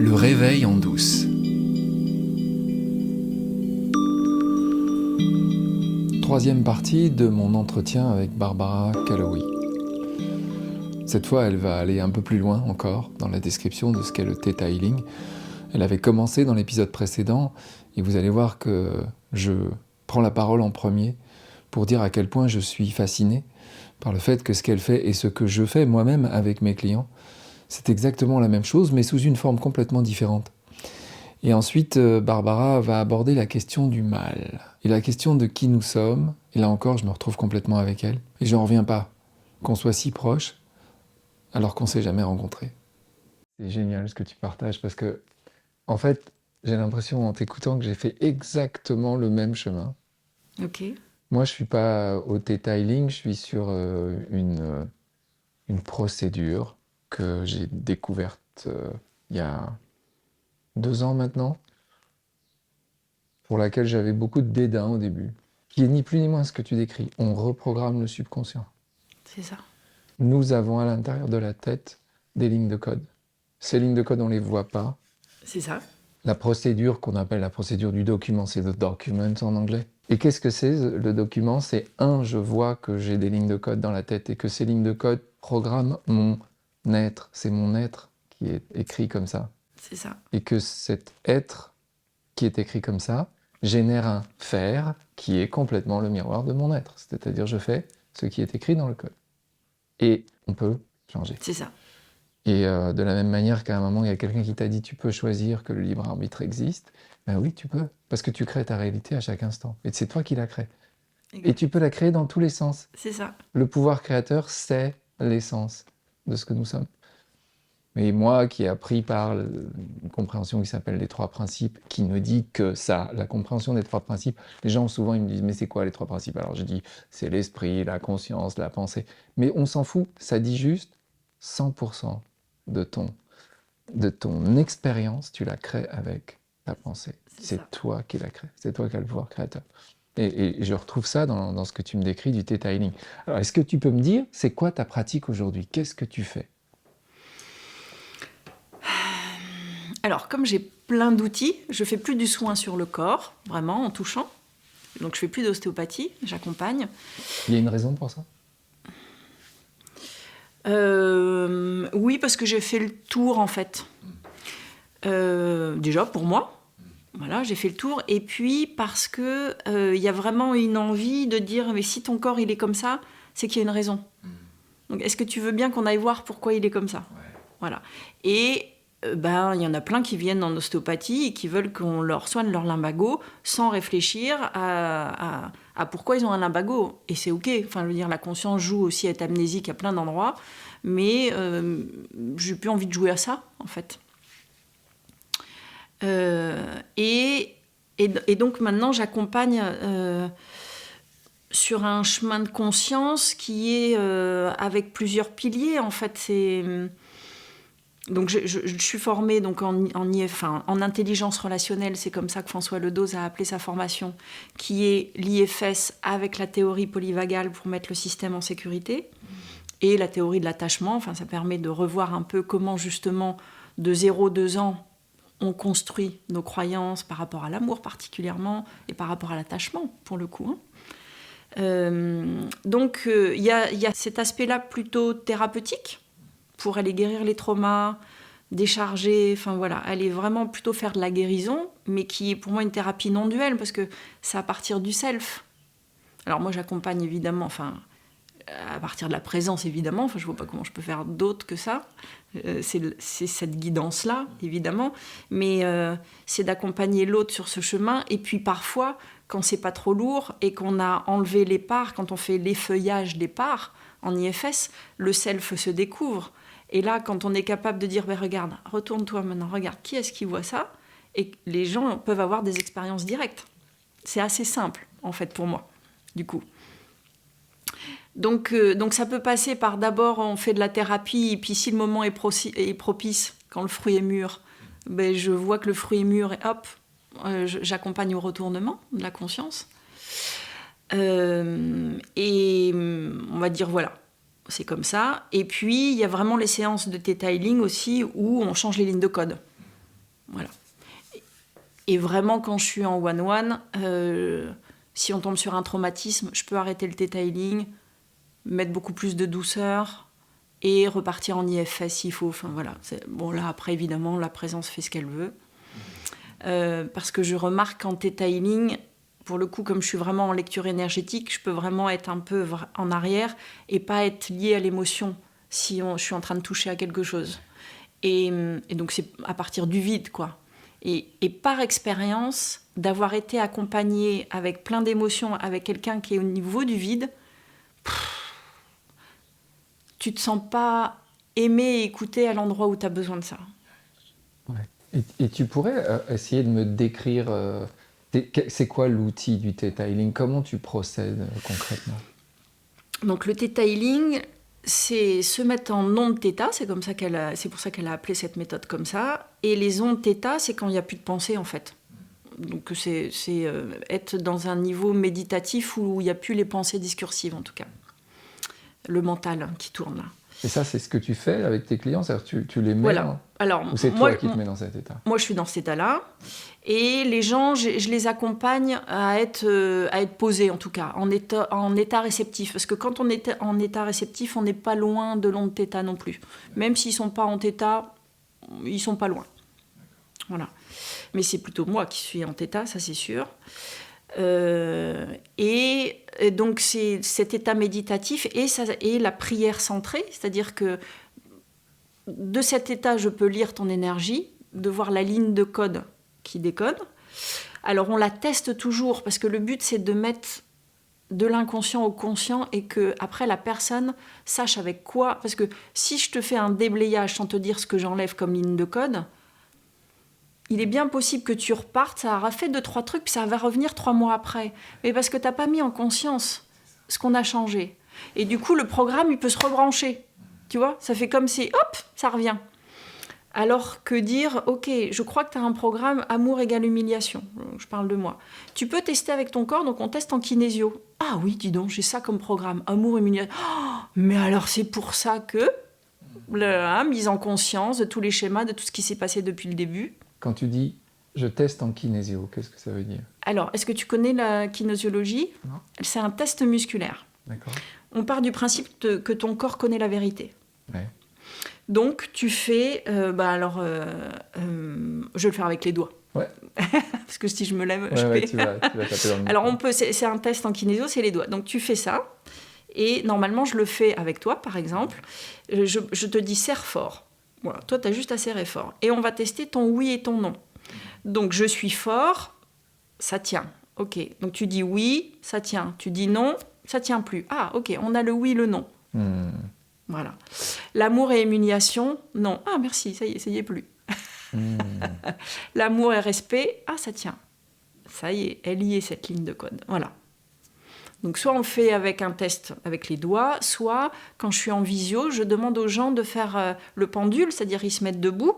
Le réveil en douce. Troisième partie de mon entretien avec Barbara Calloway. Cette fois, elle va aller un peu plus loin encore dans la description de ce qu'est le Theta Healing. Elle avait commencé dans l'épisode précédent et vous allez voir que je prends la parole en premier pour dire à quel point je suis fasciné par le fait que ce qu'elle fait et ce que je fais moi-même avec mes clients, c'est exactement la même chose, mais sous une forme complètement différente. Et ensuite, Barbara va aborder la question du mal, et la question de qui nous sommes, et là encore, je me retrouve complètement avec elle, et je n'en reviens pas qu'on soit si proches, alors qu'on ne s'est jamais rencontrés. C'est génial ce que tu partages, parce que, en fait, j'ai l'impression en t'écoutant que j'ai fait exactement le même chemin. Ok. Moi, je ne suis pas au Theta Healing, je suis sur une procédure que j'ai découverte il y a 2 ans maintenant, pour laquelle j'avais beaucoup de dédain au début, qui est ni plus ni moins ce que tu décris. On reprogramme le subconscient. C'est ça. Nous avons à l'intérieur de la tête des lignes de code. Ces lignes de code, on ne les voit pas. C'est ça. La procédure qu'on appelle la procédure du document, c'est the document en anglais. Et qu'est-ce que c'est le document? C'est je vois que j'ai des lignes de code dans la tête et que ces lignes de code programment mon être. C'est mon être qui est écrit comme ça. C'est ça. Et que cet être qui est écrit comme ça génère un faire qui est complètement le miroir de mon être. C'est-à-dire je fais ce qui est écrit dans le code. Et on peut changer. C'est ça. Et de la même manière qu'à un moment, il y a quelqu'un qui t'a dit tu peux choisir que le libre arbitre existe, ben oui, tu peux. Parce que tu crées ta réalité à chaque instant. Et c'est toi qui la crée. Et tu peux la créer dans tous les sens. C'est ça. Le pouvoir créateur, c'est l'essence de ce que nous sommes. Mais moi, qui ai appris par une compréhension qui s'appelle les 3 principes, qui ne dit que ça, la compréhension des 3 principes, les gens souvent ils me disent mais c'est quoi les 3 principes? Alors je dis c'est l'esprit, la conscience, la pensée. Mais on s'en fout, ça dit juste 100% de ton expérience, tu la crées avec ta pensée. C'est toi qui la crée, c'est toi qui as le pouvoir créateur. Et je retrouve ça dans ce que tu me décris du Theta Healing. Alors est-ce que tu peux me dire, c'est quoi ta pratique aujourd'hui? Qu'est-ce que tu fais? Alors, comme j'ai plein d'outils, je fais plus du soin sur le corps, vraiment, en touchant. Donc, je fais plus d'ostéopathie, j'accompagne. Il y a une raison pour ça? Oui, parce que j'ai fait le tour, en fait. Déjà, pour moi. Voilà, j'ai fait le tour. Et puis, parce que y a vraiment une envie de dire, mais si ton corps, il est comme ça, c'est qu'il y a une raison. Donc, est-ce que tu veux bien qu'on aille voir pourquoi il est comme ça? Voilà. Et il y en a plein qui viennent en ostéopathie et qui veulent qu'on leur soigne leur lumbago sans réfléchir à pourquoi ils ont un lumbago. Et c'est OK. Enfin, je veux dire, la conscience joue aussi à être amnésique à plein d'endroits. Mais j'ai plus envie de jouer à ça, en fait. Et donc maintenant, j'accompagne sur un chemin de conscience qui est avec plusieurs piliers. En fait, donc je suis formée donc en intelligence relationnelle, c'est comme ça que François Ledos a appelé sa formation, qui est l'IFS avec la théorie polyvagale pour mettre le système en sécurité, et la théorie de l'attachement. Enfin, ça permet de revoir un peu comment justement de 0-2 ans on construit nos croyances par rapport à l'amour particulièrement et par rapport à l'attachement pour le coup. Donc il y a cet aspect-là plutôt thérapeutique pour aller guérir les traumas, décharger, enfin voilà, aller vraiment plutôt faire de la guérison, mais qui est pour moi une thérapie non duelle, parce que c'est à partir du self. Alors moi j'accompagne évidemment, à partir de la présence évidemment, je vois pas comment je peux faire d'autre que ça, c'est cette guidance-là évidemment, mais c'est d'accompagner l'autre sur ce chemin, et puis parfois, quand c'est pas trop lourd, et qu'on a enlevé les parts, quand on fait l'effeuillage des parts, en IFS, le self se découvre. Et là, quand on est capable de dire, regarde, retourne-toi maintenant, regarde, qui est-ce qui voit ça? Et les gens peuvent avoir des expériences directes. C'est assez simple, en fait, pour moi, du coup. Donc ça peut passer par, d'abord, on fait de la thérapie, et puis si le moment est propice, quand le fruit est mûr, je vois que le fruit est mûr, et hop, j'accompagne au retournement de la conscience. Et on va dire, voilà, c'est comme ça. Et puis, il y a vraiment les séances de Theta Healing aussi où on change les lignes de code. Voilà. Et vraiment, quand je suis en one-one, si on tombe sur un traumatisme, je peux arrêter le Theta Healing, mettre beaucoup plus de douceur et repartir en IFS s'il faut. Enfin, voilà. Bon, là, après, évidemment, la présence fait ce qu'elle veut. Parce que je remarque qu'en Theta Healing, pour le coup, comme je suis vraiment en lecture énergétique, je peux vraiment être un peu en arrière et pas être liée à l'émotion si je suis en train de toucher à quelque chose. Et donc, c'est à partir du vide, quoi. Et par expérience, d'avoir été accompagnée avec plein d'émotions, avec quelqu'un qui est au niveau du vide, tu te sens pas aimé et écouté à l'endroit où tu as besoin de ça. Ouais. Et tu pourrais essayer de me décrire, c'est quoi l'outil du Theta Healing? Comment tu procèdes concrètement? Donc le Theta Healing, c'est se mettre en ondes Theta, c'est pour ça qu'elle a appelé cette méthode comme ça. Et les ondes Theta, c'est quand il n'y a plus de pensée en fait. Donc c'est être dans un niveau méditatif où il n'y a plus les pensées discursives en tout cas. Le mental qui tourne là. Et ça, c'est ce que tu fais avec tes clients? C'est-à-dire tu les mets voilà. Alors, ou c'est toi qui te mets dans cet état? Moi, je suis dans cet état-là. Et les gens, je les accompagne à être posés, en tout cas, en état réceptif. Parce que quand on est en état réceptif, on n'est pas loin de l'onde Theta non plus. Même s'ils ne sont pas en Theta, ils ne sont pas loin. Voilà. Mais c'est plutôt moi qui suis en Theta, ça c'est sûr. Et donc c'est cet état méditatif et la prière centrée, c'est-à-dire que de cet état, je peux lire ton énergie, de voir la ligne de code qui décode. Alors on la teste toujours parce que le but c'est de mettre de l'inconscient au conscient et que après la personne sache avec quoi. Parce que si je te fais un déblayage sans te dire ce que j'enlève comme ligne de code, il est bien possible que tu repartes, ça aura fait 2-3 trucs, puis ça va revenir 3 mois après. Mais parce que tu n'as pas mis en conscience ce qu'on a changé. Et du coup, le programme, il peut se rebrancher. Tu vois, ça fait comme si, hop, ça revient. Alors que dire, ok, je crois que tu as un programme amour égale humiliation. Je parle de moi. Tu peux tester avec ton corps, donc on teste en kinésio. Ah oui, dis donc, j'ai ça comme programme, amour, humiliation. Oh, mais alors c'est pour ça que, mise en conscience de tous les schémas, de tout ce qui s'est passé depuis le début. Quand tu dis « je teste en kinésio », qu'est-ce que ça veut dire? Alors, est-ce que tu connais la kinésiologie? Non. C'est un test musculaire. D'accord. On part du principe que ton corps connaît la vérité. Ouais. Donc, tu fais... je vais le faire avec les doigts. Ouais. Parce que si je me lève, je Ouais, fais... tu vas taper dans le Alors, micro. c'est un test en kinésio, c'est les doigts. Donc, tu fais ça. Et normalement, je le fais avec toi, par exemple. Je te dis « serre fort ». Voilà, toi, tu as juste à serrer fort. Et on va tester ton oui et ton non. Donc, je suis fort, ça tient. Ok, donc tu dis oui, ça tient. Tu dis non, ça tient plus. Ah, ok, on a le oui, le non. Voilà. L'amour et humiliation, non. Ah, merci, ça y est plus. L'amour et respect, ah, ça tient. Ça y est, elle y est, cette ligne de code. Voilà. Donc, soit on le fait avec un test avec les doigts, soit, quand je suis en visio, je demande aux gens de faire le pendule, c'est-à-dire ils se mettent debout.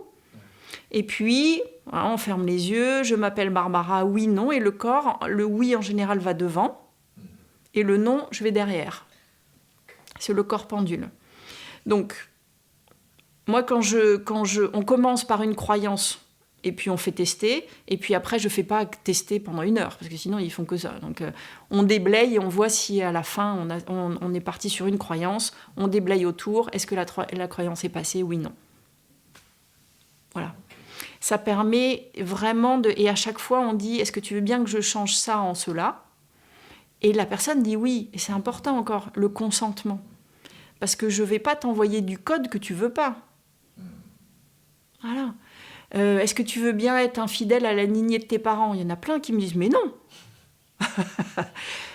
Et puis, voilà, on ferme les yeux, je m'appelle Barbara, oui, non, et le corps, le oui en général va devant, et le non, je vais derrière. C'est le corps pendule. Donc, moi, quand on commence par une croyance, et puis on fait tester, et puis après, je ne fais pas tester pendant 1 heure, parce que sinon, ils font que ça. Donc, on déblaye et on voit si à la fin, on est parti sur une croyance, on déblaye autour, est-ce que la croyance est passée, oui, non. Voilà. Ça permet vraiment de... Et à chaque fois, on dit, est-ce que tu veux bien que je change ça en cela? Et la personne dit oui. Et c'est important encore, le consentement. Parce que je ne vais pas t'envoyer du code que tu ne veux pas. Voilà. Est-ce que tu veux bien être infidèle à la lignée de tes parents? Il y en a plein qui me disent, mais non.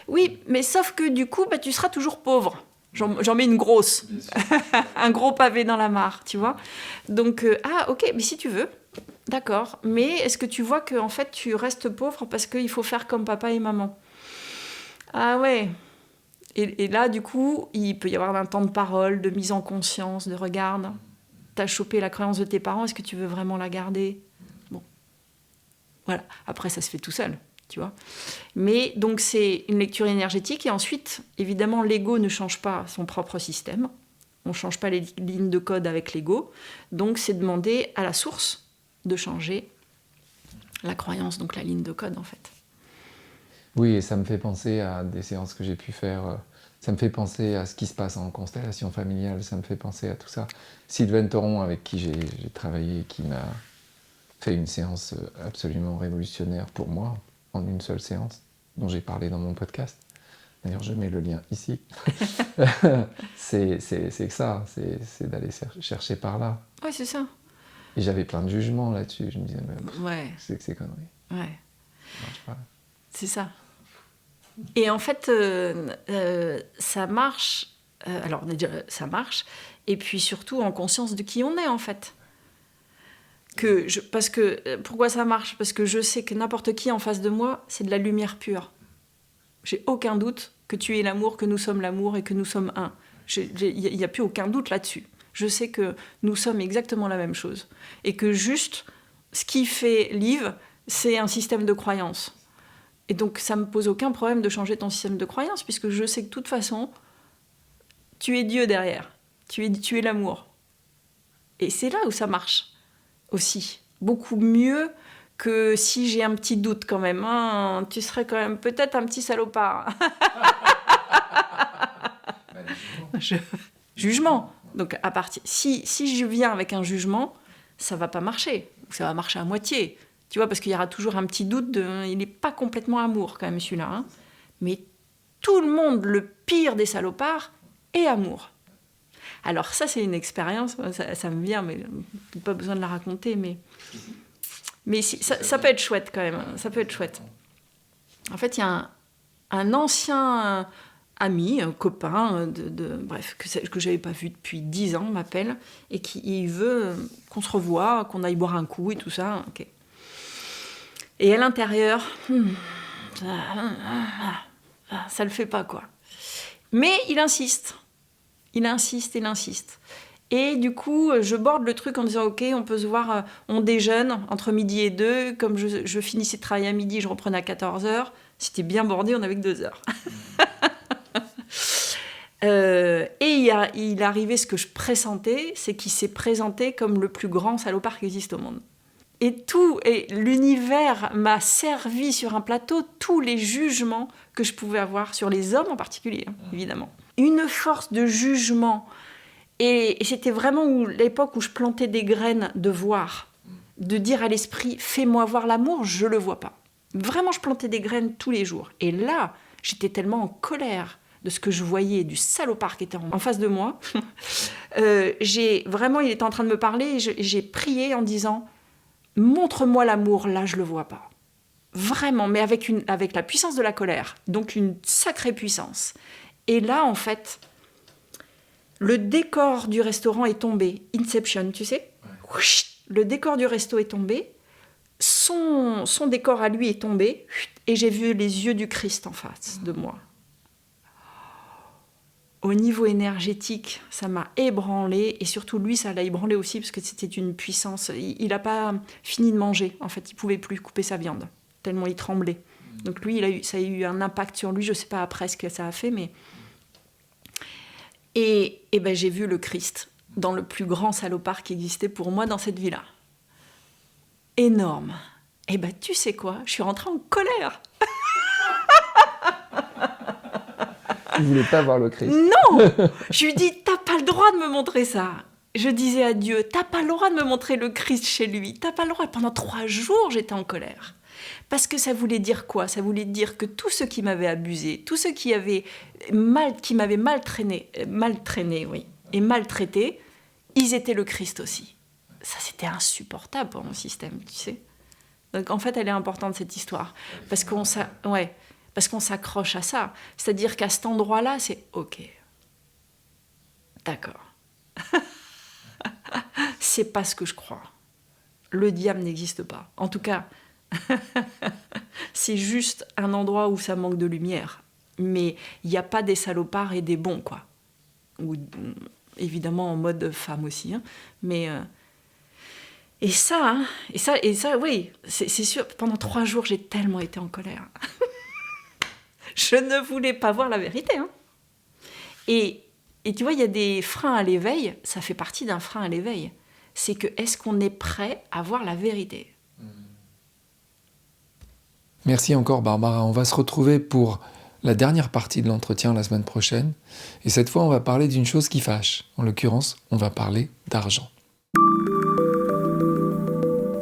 Oui, mais sauf que du coup, tu seras toujours pauvre. J'en mets une grosse. Un gros pavé dans la mare, tu vois. Donc, ok, mais si tu veux, d'accord. Mais est-ce que tu vois qu'en fait, tu restes pauvre parce qu'il faut faire comme papa et maman? Ah ouais. Et là, du coup, il peut y avoir un temps de parole, de mise en conscience, de regarde. T'as chopé la croyance de tes parents, est-ce que tu veux vraiment la garder? Bon. Voilà. Après, ça se fait tout seul. Tu vois. Mais donc c'est une lecture énergétique et ensuite, évidemment, l'ego ne change pas son propre système. On ne change pas les lignes de code avec l'ego. Donc c'est demander à la source de changer La croyance, donc la ligne de code, en fait. Oui, et ça me fait penser à des séances que j'ai pu faire. Ça me fait penser à ce qui se passe en constellation familiale. Ça me fait penser à tout ça. Sylvain Thoron, avec qui j'ai travaillé, qui m'a fait une séance absolument révolutionnaire pour moi, en une seule séance, dont j'ai parlé dans mon podcast. D'ailleurs, je mets le lien ici. c'est ça, c'est d'aller chercher par là. Ouais, c'est ça. Et j'avais plein de jugements là-dessus. Je me disais, mais Ouais. c'est que c'est conneries. Ouais. Ça marche pas. C'est ça. Et en fait, ça marche. Alors, déjà, ça marche. Et puis surtout en conscience de qui on est, en fait. Pourquoi ça marche ? Parce que je sais que n'importe qui en face de moi, c'est de la lumière pure. J'ai aucun doute que tu es l'amour, que nous sommes l'amour et que nous sommes un. Il n'y a plus aucun doute là-dessus. Je sais que nous sommes exactement la même chose. Et que juste, ce qui fait Liv, c'est un système de croyance. Et donc, ça ne me pose aucun problème de changer ton système de croyance, puisque je sais que de toute façon, tu es Dieu derrière. Tu es l'amour. Et c'est là où ça marche aussi. Beaucoup mieux que si j'ai un petit doute quand même. Hein, tu serais quand même peut-être un petit salopard. Jugement. Donc, si je viens avec un jugement, ça ne va pas marcher. Ou ça va marcher à moitié. Tu vois, parce qu'il y aura toujours un petit doute il n'est pas complètement amour, quand même, celui-là. Hein. Mais tout le monde, le pire des salopards, est amour. Alors ça, c'est une expérience, ça me vient, mais pas besoin de la raconter, mais ça peut être chouette, quand même. Ça peut être chouette. En fait, il y a un ancien ami, un copain, bref, que je n'avais pas vu depuis 10 ans, m'appelle, et qui veut qu'on se revoie, qu'on aille boire un coup et tout ça. Okay. Et à l'intérieur, ça le fait pas, quoi. Mais il insiste. Il insiste. Et du coup, je borde le truc en disant, OK, on peut se voir, on déjeune entre midi et 2. Comme je finissais de travailler à midi, je reprenais à 14h. C'était bien bordé, on avait que 2 heures. Et il arrivait ce que je pressentais, c'est qu'il s'est présenté comme le plus grand salopard qui existe au monde. Et l'univers m'a servi sur un plateau tous les jugements que je pouvais avoir sur les hommes en particulier, évidemment. Une force de jugement. Et c'était vraiment l'époque où je plantais des graines de voir, de dire à l'esprit, fais-moi voir l'amour, je le vois pas. Vraiment, je plantais des graines tous les jours. Et là, j'étais tellement en colère de ce que je voyais, du salopard qui était en face de moi. Vraiment, il était en train de me parler et j'ai prié en disant, montre-moi l'amour, là, je le vois pas. Vraiment, mais avec la puissance de la colère. Donc, une sacrée puissance. Et là, en fait, le décor du restaurant est tombé. Inception, tu sais ? Ouais. Le décor du resto est tombé. Son décor à lui est tombé. Et j'ai vu les yeux du Christ en face de moi. Au niveau énergétique, ça m'a ébranlé. Et surtout, lui, ça l'a ébranlé aussi parce que c'était une puissance. Il n'a pas fini de manger. En fait, il ne pouvait plus couper sa viande, tellement il tremblait. Donc lui, ça a eu un impact sur lui. Je ne sais pas après ce que ça a fait, mais... Et ben, j'ai vu le Christ dans le plus grand salopard qui existait pour moi dans cette vie-là. Énorme. Et ben, tu sais quoi ? Je suis rentrée en colère. Tu voulais pas voir le Christ ? Non ! Je lui dis, t'as pas le droit de me montrer ça. Je disais à Dieu, t'as pas le droit de me montrer le Christ chez lui. T'as pas le droit. Pendant 3 jours, j'étais en colère. Parce que ça voulait dire quoi ? Ça voulait dire que tous ceux qui m'avaient abusé, tous ceux qui m'avaient maltraité, oui, et maltraité, ils étaient le Christ aussi. Ça, c'était insupportable pour mon système, tu sais. Donc, en fait, elle est importante, cette histoire. Parce qu'on s'accroche à ça. C'est-à-dire qu'à cet endroit-là, c'est OK. D'accord. C'est pas ce que je crois. Le diable n'existe pas. En tout cas... c'est juste un endroit où ça manque de lumière. Mais il n'y a pas des salopards et des bons, quoi. Ou, évidemment en mode femme aussi. Hein. Mais... Et ça, oui, c'est sûr. Pendant 3 jours, j'ai tellement été en colère. Je ne voulais pas voir la vérité. Hein. Et tu vois, il y a des freins à l'éveil. Ça fait partie d'un frein à l'éveil. C'est que, est-ce qu'on est prêt à voir la vérité ? Merci encore Barbara, on va se retrouver pour la dernière partie de l'entretien la semaine prochaine. Et cette fois, on va parler d'une chose qui fâche. En l'occurrence, on va parler d'argent.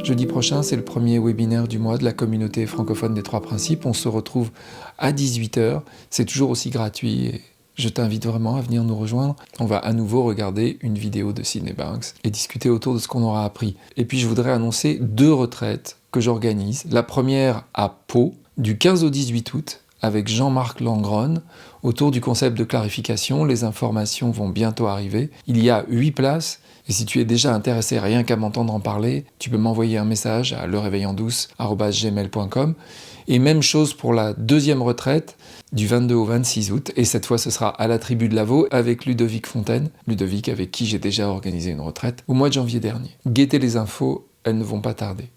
Jeudi prochain, c'est le premier webinaire du mois de la communauté francophone des 3 principes. On se retrouve à 18h. C'est toujours aussi gratuit et je t'invite vraiment à venir nous rejoindre. On va à nouveau regarder une vidéo de Sydney Banks et discuter autour de ce qu'on aura appris. Et puis, je voudrais annoncer 2 retraites que j'organise. La première à Pau, du 15 au 18 août, avec Jean-Marc Langron, autour du concept de clarification. Les informations vont bientôt arriver. Il y a 8 places. Et si tu es déjà intéressé rien qu'à m'entendre en parler, tu peux m'envoyer un message à leréveillandouce@gmail.com. Et même chose pour la deuxième retraite du 22 au 26 août. Et cette fois, ce sera à la Tribu de Lavaux avec Ludovic Fontaine. Ludovic avec qui j'ai déjà organisé une retraite au mois de janvier dernier. Guettez les infos, elles ne vont pas tarder.